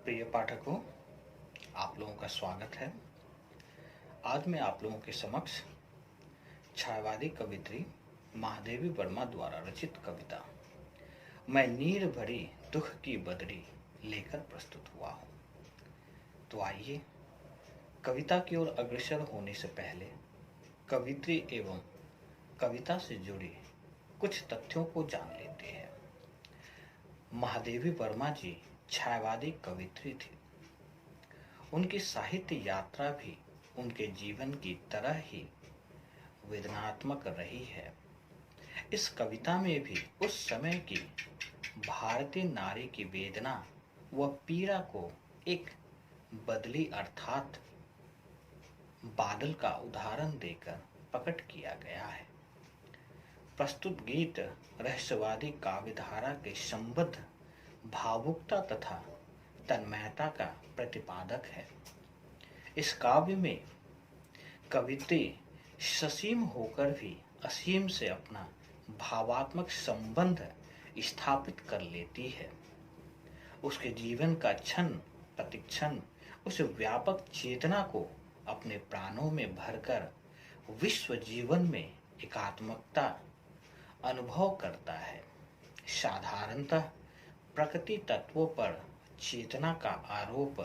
प्रिय पाठकों, आप लोगों का स्वागत है। आज मैं आप लोगों के समक्ष छायावादी कवित्री महादेवी वर्मा द्वारा रचित कविता मैं नीर भरी दुख की बदरी लेकर प्रस्तुत हुआ हूँ। तो आइए कविता की ओर अग्रसर होने से पहले कवित्री एवं कविता से जुड़े कुछ तथ्यों को जान लेते हैं। महादेवी वर्मा जी छायावादी कवित्री थी। उनकी साहित्य यात्रा भी उनके जीवन की तरह ही वेदनात्मक रही है। इस कविता में भी उस समय की भारतीय नारी की वेदना व पीड़ा को एक बदली अर्थात बादल का उदाहरण देकर प्रकट किया गया है। प्रस्तुत गीत रहस्यवादी काव्यधारा के संबद्ध भावुकता तथा तन्मयता का प्रतिपादक है। इस काव्य में कवित्री ससीम होकर भी असीम से अपना भावात्मक संबंध स्थापित कर लेती है। उसके जीवन का क्षण प्रतिक्षण उस व्यापक चेतना को अपने प्राणों में भरकर विश्व जीवन में एकात्मकता अनुभव करता है। साधारणतः प्रकृति तत्वों पर चेतना का आरोप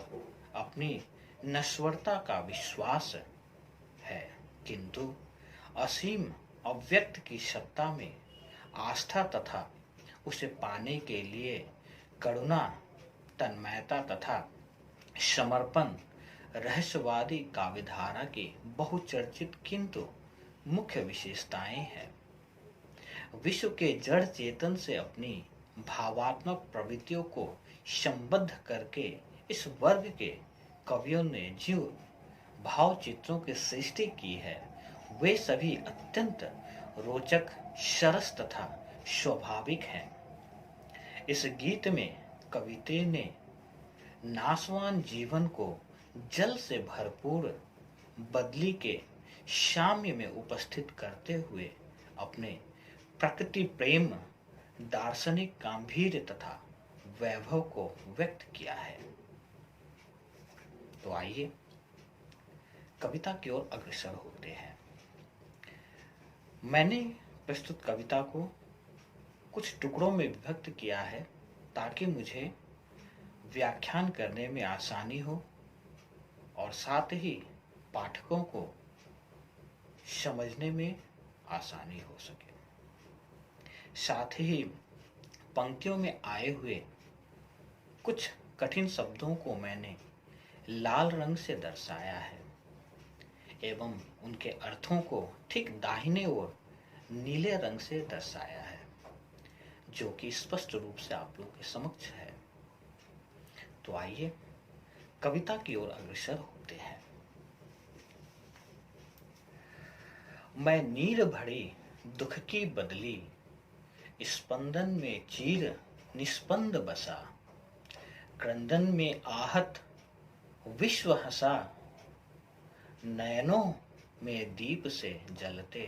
अपनी नश्वरता का विश्वास है, किंतु असीम अव्यक्त की सत्ता में आस्था तथा उसे पाने के लिए करुणा, तन्मयता तथा समर्पण रहस्यवादी काव्यधारा की बहुचर्चित किंतु मुख्य विशेषताएं हैं। विश्व के जड़ चेतन से अपनी भावात्मक प्रवृत्तियों को संबद्ध करके इस वर्ग के कवियों ने जीव भाव चित्रों की सृष्टि की है, वे सभी अत्यंत रोचक, सरस तथा स्वाभाविक हैं। इस गीत में कवित्री ने नाशवान जीवन को जल से भरपूर बदली के साम्य में उपस्थित करते हुए अपने प्रकृति प्रेम, दार्शनिक गांभीर्य तथा वैभव को व्यक्त किया है। तो आइए कविता की ओर अग्रसर होते हैं। मैंने प्रस्तुत कविता को कुछ टुकड़ों में विभक्त किया है ताकि मुझे व्याख्यान करने में आसानी हो और साथ ही पाठकों को समझने में आसानी हो सके। साथ ही पंक्तियों में आए हुए कुछ कठिन शब्दों को मैंने लाल रंग से दर्शाया है एवं उनके अर्थों को ठीक दाहिने ओर नीले रंग से दर्शाया है, जो कि स्पष्ट रूप से आप लोगों के समक्ष है। तो आइए कविता की ओर अग्रसर होते हैं। मैं नीर भरी दुख की बदली, स्पंदन में चीर निस्पंद बसा, क्रंदन में आहत विश्व हंसा, नयनों में दीप से जलते,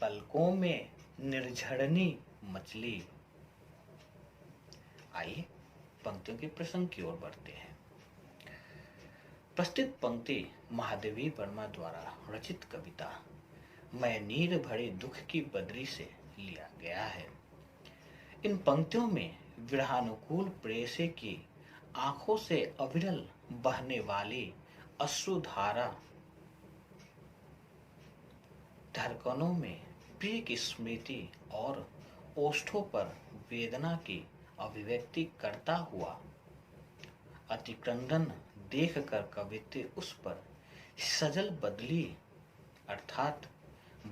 पलकों में निर्झरनी मछली। आइए पंक्तियों के प्रसंग की ओर बढ़ते हैं। प्रस्तुत पंक्ति महादेवी वर्मा द्वारा रचित कविता मैं नीर भरे दुख की बदरी से लिया गया है। इन पंक्तियों में विरहानुकूल प्रेयसी की आंखों से अविरल बहने वाली अश्रुधारा, धड़कनों में प्रिय की स्मृति और ओष्ठों पर वेदना की अभिव्यक्ति करता हुआ अतिक्रंदन देखकर कवित्री उस पर सजल बदली अर्थात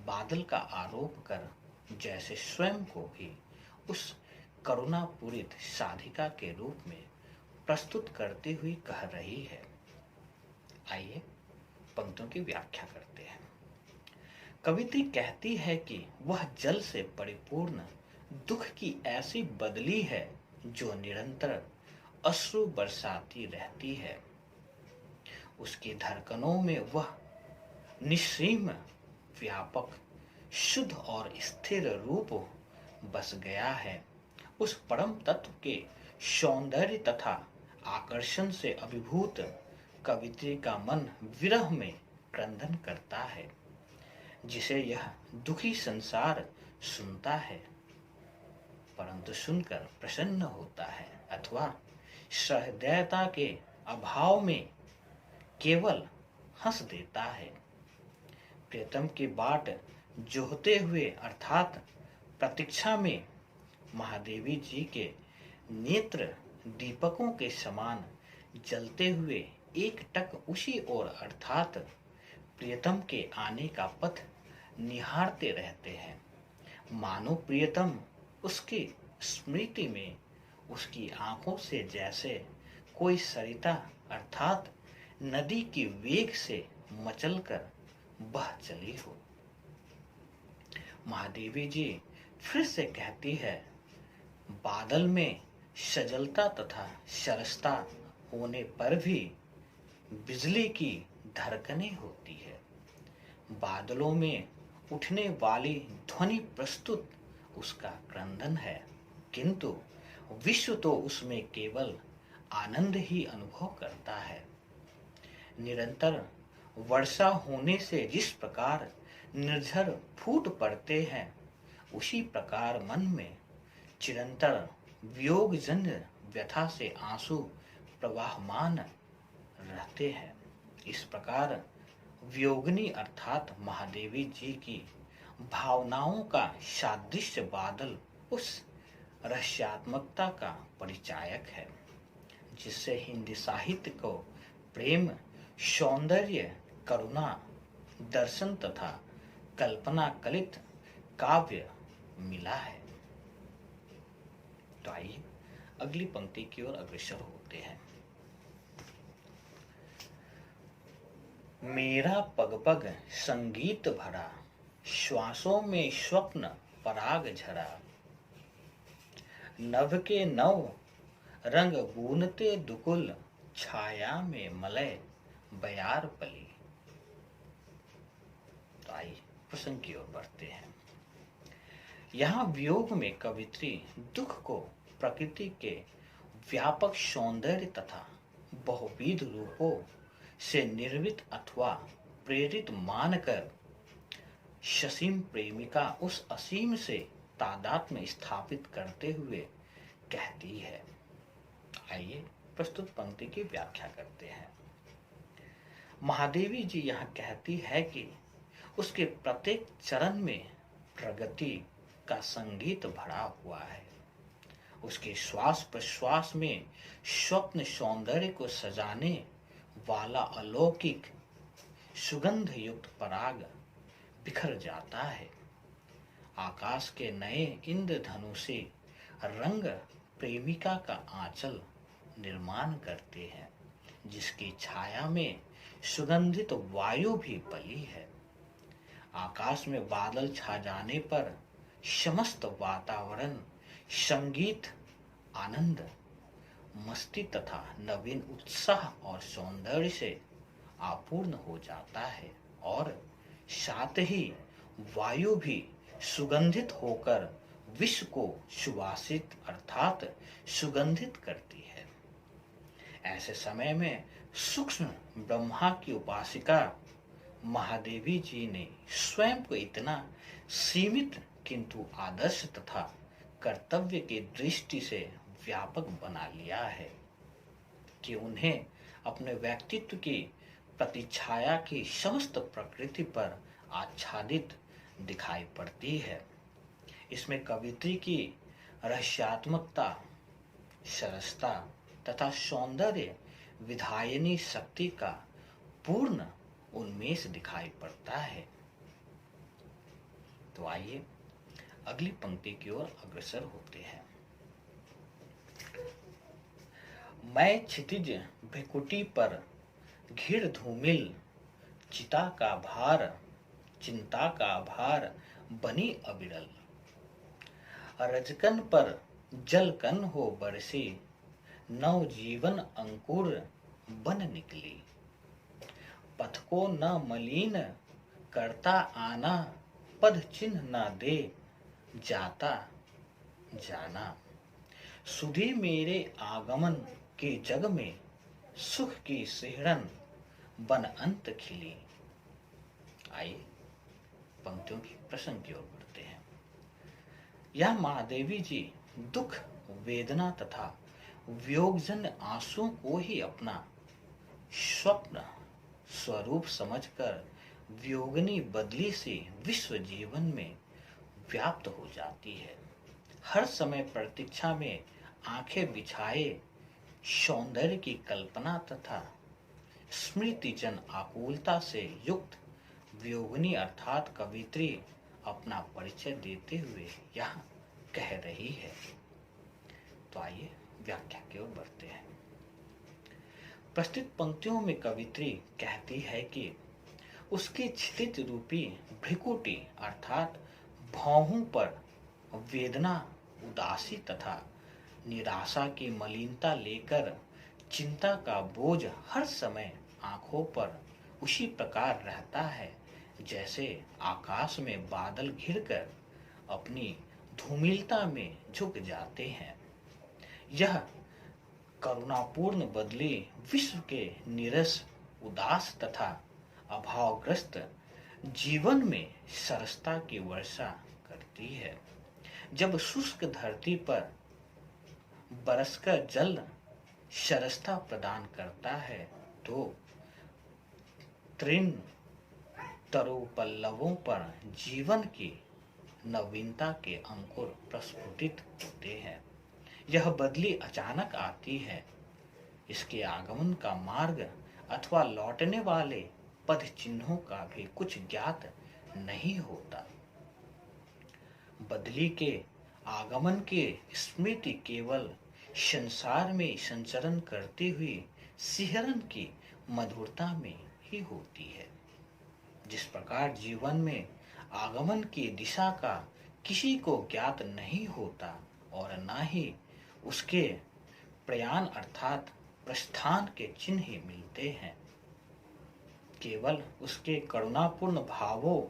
बादल का आरोप कर जैसे स्वयं को ही उस करुणापूरित साधिका के रूप में प्रस्तुत करती हुई कह रही है। आइए पंक्तियों की व्याख्या करते हैं। कवित्री कहती है कि वह जल से परिपूर्ण दुख की ऐसी बदली है जो निरंतर अश्रु बरसाती रहती है। उसकी धड़कनों में वह निस्सीम, व्यापक, शुद्ध और स्थिर रूप बस गया है। उस परम तत्व के सौंदर्य तथा आकर्षण से अभिभूत कवित्री का मन विरह में क्रंदन करता है, जिसे यह दुखी संसार सुनता है, परंतु सुनकर प्रसन्न होता है, अथवा सहृदयता के अभाव में केवल हंस देता है। प्रियतम की बाट जोहते हुए अर्थात प्रतीक्षा में महादेवी जी के नेत्र दीपकों के समान जलते हुए एक टक उसी ओर अर्थात प्रियतम के आने का पथ निहारते रहते हैं, मानो प्रियतम उसकी स्मृति में उसकी आंखों से जैसे कोई सरिता अर्थात नदी की वेग से मचलकर बह चली हो। महादेवी जी फिर से कहती है, बादल में सजलता तथा सरसता होने पर भी बिजली की धड़कनें होती है। बादलों में उठने वाली ध्वनि प्रस्तुत उसका क्रंदन है, किंतु विश्व तो उसमें केवल आनंद ही अनुभव करता है। निरंतर वर्षा होने से जिस प्रकार निर्झर फूट पड़ते हैं, उसी प्रकार मन में चिरंतर वियोगजन्य व्यथा से आंसू प्रवाहमान रहते हैं। इस प्रकार वियोगिनी अर्थात महादेवी जी की भावनाओं का सादृश्य बादल उस रहस्यात्मकता का परिचायक है, जिससे हिंदी साहित्य को प्रेम, सौंदर्य, करुणा, दर्शन तथा कल्पना कलित काव्य मिला है। तो आइए अगली पंक्ति की ओर अग्रसर होते हैं। मेरा पग पग संगीत भरा, श्वासों में स्वप्न पराग झरा, नभ के नव रंग गूंजते दुकुल, छाया में मलय बयार पली। तो आइए प्रसंग की ओर बढ़ते हैं। यहाँ वियोग में कवित्री दुख को प्रकृति के व्यापक सौंदर्य तथा बहुविध रूपों से निर्मित अथवा प्रेरित मानकर ससीम प्रेमिका उस असीम से तादात्म्य स्थापित करते हुए कहती है। आइए प्रस्तुत पंक्ति की व्याख्या करते हैं। महादेवी जी यहाँ कहती है कि उसके प्रत्येक चरण में प्रगति का संगीत भरा हुआ है। उसके श्वास प्रश्वास में स्वप्न सौंदर्य को सजाने वाला अलौकिक सुगंध युक्त पराग बिखर जाता है। आकाश के नए इंद्रधनुषी रंग प्रेमिका का आंचल निर्माण करते हैं, जिसकी छाया में सुगंधित वायु भी पली है। आकाश में बादल छा जाने पर समस्त वातावरण संगीत, आनंद, मस्ती तथा नवीन उत्साह और सौंदर्य से आपूर्ण हो जाता है और साथ ही वायु भी सुगंधित होकर विश्व को सुवासित अर्थात सुगंधित करती है। ऐसे समय में सूक्ष्म ब्रह्मा की उपासिका महादेवी जी ने स्वयं को इतना सीमित किंतु आदर्श तथा कर्तव्य की दृष्टि से व्यापक बना लिया है कि उन्हें अपने व्यक्तित्व की प्रतिछाया की समस्त प्रकृति पर आच्छादित दिखाई पड़ती है। इसमें कवित्री की रहस्यात्मकता, सरसता तथा सौंदर्य विधायनी शक्ति का पूर्ण उन्मेष दिखाई पड़ता है। तो आइए अगली पंक्ति की ओर अग्रसर होते हैं। मैं क्षितिज भ्रिकुटी पर घिर धूमिल, चिता का भार, चिंता का भार बनी अविरल, रजकन पर जलकन हो बरसी, नव जीवन अंकुर बन निकली, पथ को न मलिन करता आना, पद चिन्ह न दे जाता जाना, सुधी मेरे आगमन कि जग में सुख की सिहरन बन अंत खिली। आइए पंक्तियों की प्रसंग की ओर बढ़ते हैं। यह महादेवी जी दुख, वेदना तथा वियोगजन्य आंसुओं को ही अपना स्वप्न स्वरूप समझकर वियोगिनी बदली से विश्व जीवन में व्याप्त हो जाती है। हर समय प्रतीक्षा में आंखें बिछाए सौंदर्य की कल्पना तथा स्मृतिजन आकुलता से युक्त वियोगिनी अर्थात कवित्री अपना परिचय देते हुए यहाँ कह रही है। तो आइए व्याख्या की ओर बढ़ते हैं। प्रस्तुत पंक्तियों में कवित्री कहती है कि उसकी क्षितिज रूपी भ्रिकुटी अर्थात भौहों पर वेदना, उदासी तथा निराशा की मलिनता लेकर चिंता का बोझ हर समय आंखों पर उसी प्रकार रहता है जैसे आकाश में बादल घिरकर अपनी धूमिलता में झुक जाते हैं। यह करुणापूर्ण बदली विश्व के नीरस, उदास तथा अभावग्रस्त जीवन में सरसता की वर्षा करती है। जब शुष्क धरती पर बरसकर जल सरसता प्रदान करता है तो तृण तरुपल्लवों पर जीवन की नवीनता के अंकुर प्रस्फुटित होते हैं। यह बदली अचानक आती है। इसके आगमन का मार्ग अथवा लौटने वाले पद चिन्हों का भी कुछ ज्ञात नहीं होता। बदली के आगमन के स्मृति केवल संसार में संचरण करती हुई सिहरन की मधुरता में ही होती है। जिस प्रकार जीवन में आगमन की दिशा का किसी को ज्ञात नहीं होता और न ही उसके प्रयाण अर्थात प्रस्थान के चिन्ह ही मिलते हैं, केवल उसके करुणापूर्ण भावों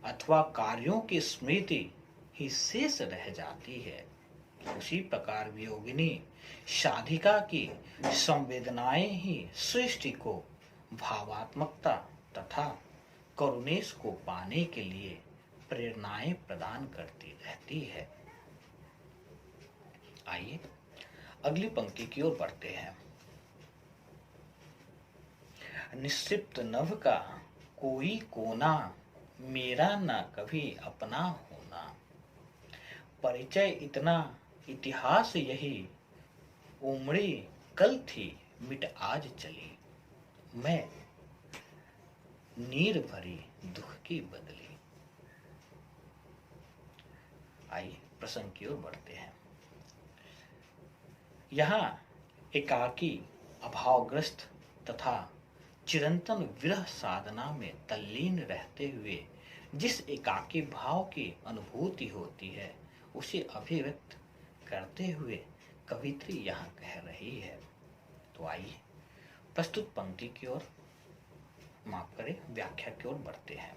अथवा कार्यों की स्मृति ही शेष रह जाती है। उसी प्रकार वियोगिनी साधिका की संवेदनाएं ही सृष्टि को भावात्मकता तथा करुणेश को पाने के लिए प्रेरणाएं प्रदान करती रहती है। आइए अगली पंक्ति की ओर बढ़ते हैं। निक्षिप्त नभ का कोई कोना, मेरा न कभी अपना होना। परिचय इतना, इतिहास यही, उमड़ी कल थी मिट आज चली। मैं नीर भरी दुख की बदली। आइए प्रसंग की ओर बढ़ते हैं। यहाँ एकाकी, अभावग्रस्त तथा चिरंतन विरह साधना में तल्लीन रहते हुए जिस एकाकी भाव की अनुभूति होती है उसे अभिव्यक्त करते हुए कवित्री यहाँ कह रही है। तो आइए प्रस्तुत पंक्ति की ओर व्याख्या की ओर बढ़ते हैं।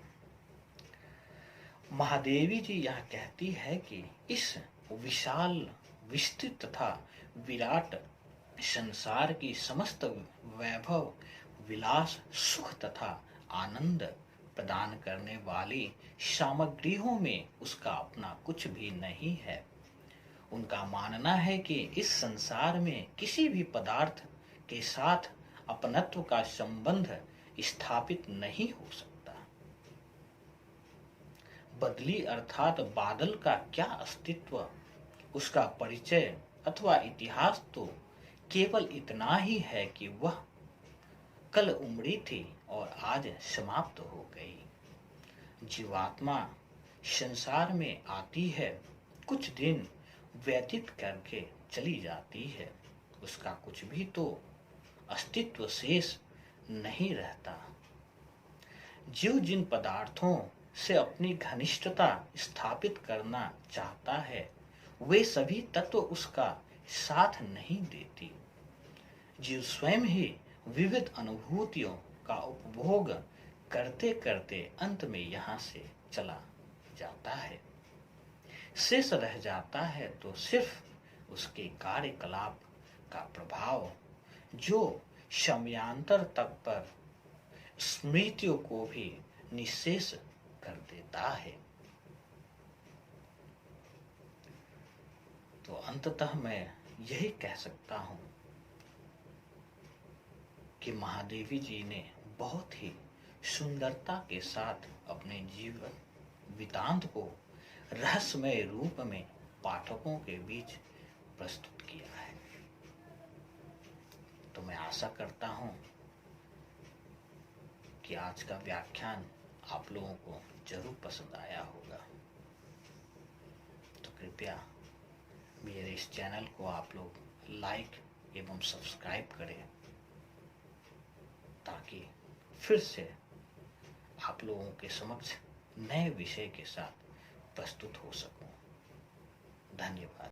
महादेवी जी यह कहती है कि इस विशाल, विस्तृत तथा विराट संसार की समस्त वैभव, विलास, सुख तथा आनंद प्रदान करने वाली सामग्रियों में उसका अपना कुछ भी नहीं है। उनका मानना है कि इस संसार में किसी भी पदार्थ के साथ अपनत्व का संबंध स्थापित नहीं हो सकता। बदली अर्थात बादल का क्या अस्तित्व, उसका परिचय अथवा इतिहास तो केवल इतना ही है कि वह कल उमड़ी थी और आज समाप्त हो गई। जीवात्मा संसार में आती है, कुछ दिन व्यतीत करके चली जाती है, उसका कुछ भी तो अस्तित्व शेष नहीं रहता। जीव जिन पदार्थों से अपनी घनिष्ठता स्थापित करना चाहता है वे सभी तत्व उसका साथ नहीं देती। जीव स्वयं ही विविध अनुभूतियों का उपभोग करते करते अंत में यहाँ से चला जाता है। शेष रह जाता है तो सिर्फ उसके कार्यकलाप का प्रभाव जो समयांतर तक पर स्मृतियों को भी निःशेष कर देता है। तो अंततः मैं यही कह सकता हूं कि महादेवी जी ने बहुत ही सुंदरता के साथ अपने जीवन वृतांत को रहस्यमय रूप में पाठकों के बीच प्रस्तुत किया है। तो मैं आशा करता हूं कि आज का व्याख्यान आप लोगों को जरूर पसंद आया होगा। तो कृपया मेरे इस चैनल को आप लोग लाइक एवं सब्सक्राइब करें, ताकि फिर से आप लोगों के समक्ष नए विषय के साथ प्रस्तुत हो सकूं। धन्यवाद।